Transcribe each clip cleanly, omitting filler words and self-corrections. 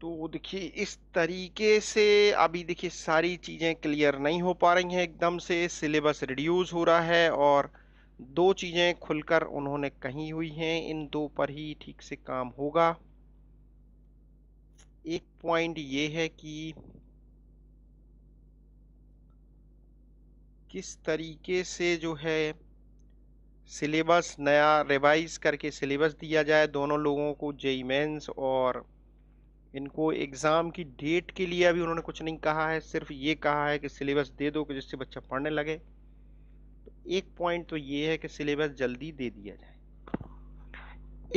तो देखिए इस तरीके से अभी देखिए सारी चीज़ें क्लियर नहीं हो पा रही हैं एकदम से। सिलेबस रिड्यूस हो रहा है और दो चीज़ें खुलकर उन्होंने कही हुई हैं, इन दो पर ही ठीक से काम होगा। एक पॉइंट ये है कि किस तरीके से जो है सिलेबस नया रिवाइज करके सिलेबस दिया जाए दोनों लोगों को, जेईई मेंस और इनको एग्जाम की डेट के लिए अभी उन्होंने कुछ नहीं कहा है, सिर्फ ये कहा है कि सिलेबस दे दो कि जिससे बच्चा पढ़ने लगे। तो एक पॉइंट तो ये है कि सिलेबस जल्दी दे दिया जाए।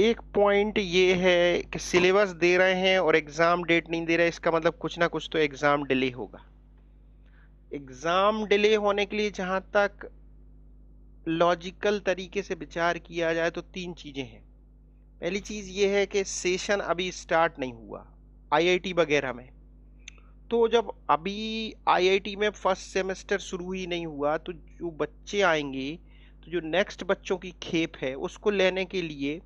एक पॉइंट ये है कि सिलेबस दे रहे हैं और एग्जाम डेट नहीं दे रहे, इसका मतलब कुछ ना कुछ तो एग्जाम डिले होगा। एग्जाम डिले होने के लिए जहां तक लॉजिकल तरीके से विचार किया जाए तो तीन चीजें हैं। पहली चीज ये है कि सेशन अभी स्टार्ट नहीं हुआ आईआईटी वगैरह में। तो जब अभी आईआईटी में फर्स्ट सेमेस्टर शुरू ही नहीं हुआ तो जो बच्चे आएंगे, तो जो नेक्स्ट बच्चों की खेप है उसको लेने के लिए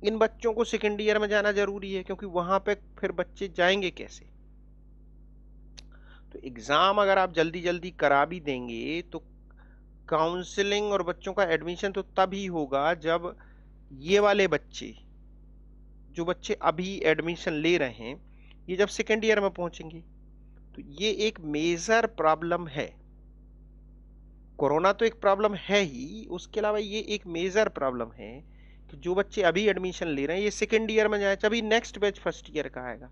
इन बच्चों को सेकेंड ईयर में जाना जरूरी है, क्योंकि वहां पे फिर बच्चे जाएंगे कैसे। तो एग्जाम अगर आप जल्दी जल्दी करा भी देंगे तो काउंसलिंग और बच्चों का एडमिशन तो तभी होगा जब ये वाले बच्चे, जो बच्चे अभी एडमिशन ले रहे हैं, ये जब सेकेंड ईयर में पहुंचेंगे। तो ये एक मेजर प्रॉब्लम है। कोरोना तो एक प्रॉब्लम है ही, उसके अलावा ये एक मेजर प्रॉब्लम है कि जो बच्चे अभी एडमिशन ले रहे हैं ये सेकेंड ईयर में जाए, तभी नेक्स्ट बैच फर्स्ट ईयर का आएगा।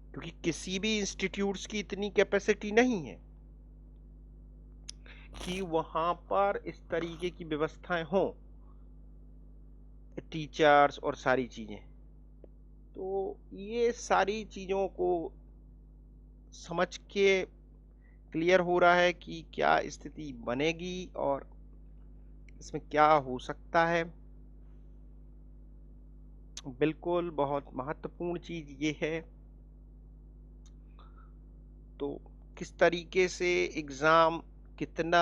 क्योंकि किसी भी इंस्टीट्यूट्स की इतनी कैपेसिटी नहीं है कि वहां पर इस तरीके की व्यवस्थाएं हों, टीचर्स और सारी चीजें। तो ये सारी चीजों को समझ के क्लियर हो रहा है कि क्या स्थिति बनेगी और इसमें क्या हो सकता है। बिल्कुल बहुत महत्वपूर्ण चीज ये है। तो किस तरीके से एग्जाम कितना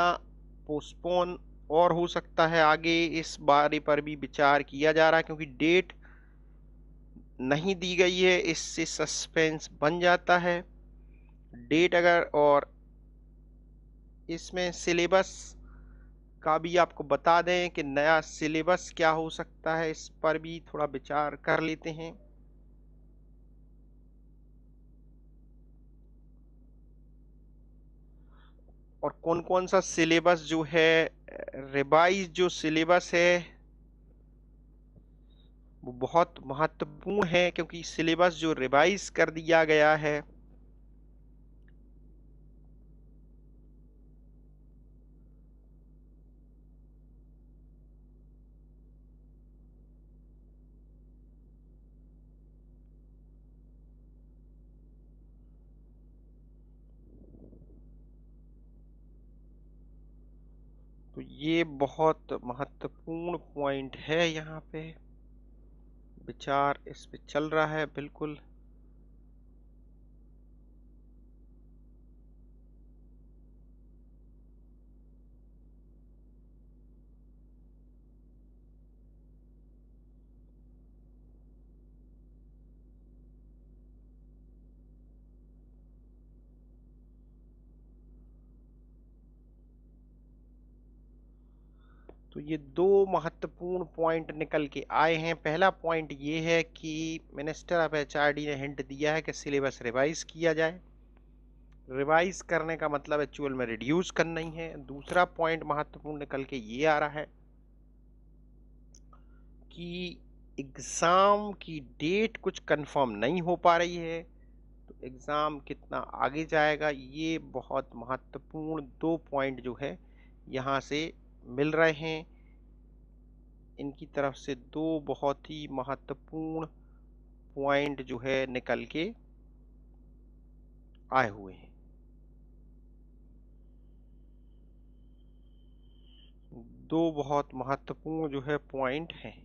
पोस्टपोन और हो सकता है आगे, इस बारे पर भी विचार किया जा रहा है, क्योंकि डेट नहीं दी गई है, इससे सस्पेंस बन जाता है। डेट अगर, और इसमें सिलेबस का भी आपको बता दें कि नया सिलेबस क्या हो सकता है, इस पर भी थोड़ा विचार कर लेते हैं। और कौन कौन सा सिलेबस जो है, रिवाइज जो सिलेबस है वो बहुत महत्वपूर्ण है, क्योंकि सिलेबस जो रिवाइज कर दिया गया है तो ये बहुत महत्वपूर्ण पॉइंट है। यहाँ पे विचार इस पे चल रहा है बिल्कुल। तो ये दो महत्वपूर्ण पॉइंट निकल के आए हैं। पहला पॉइंट ये है कि मिनिस्टर ऑफ एचआरडी ने हिंट दिया है कि सिलेबस रिवाइज किया जाए। रिवाइज करने का मतलब एक्चुअल में रिड्यूस करना ही है। दूसरा पॉइंट महत्वपूर्ण निकल के ये आ रहा है कि एग्जाम की डेट कुछ कंफर्म नहीं हो पा रही है, तो एग्जाम कितना आगे जाएगा, ये बहुत महत्वपूर्ण दो पॉइंट जो है यहाँ से मिल रहे हैं। इनकी तरफ से दो बहुत ही महत्वपूर्ण पॉइंट जो है निकल के आए हुए हैं। दो बहुत महत्वपूर्ण जो है पॉइंट हैं।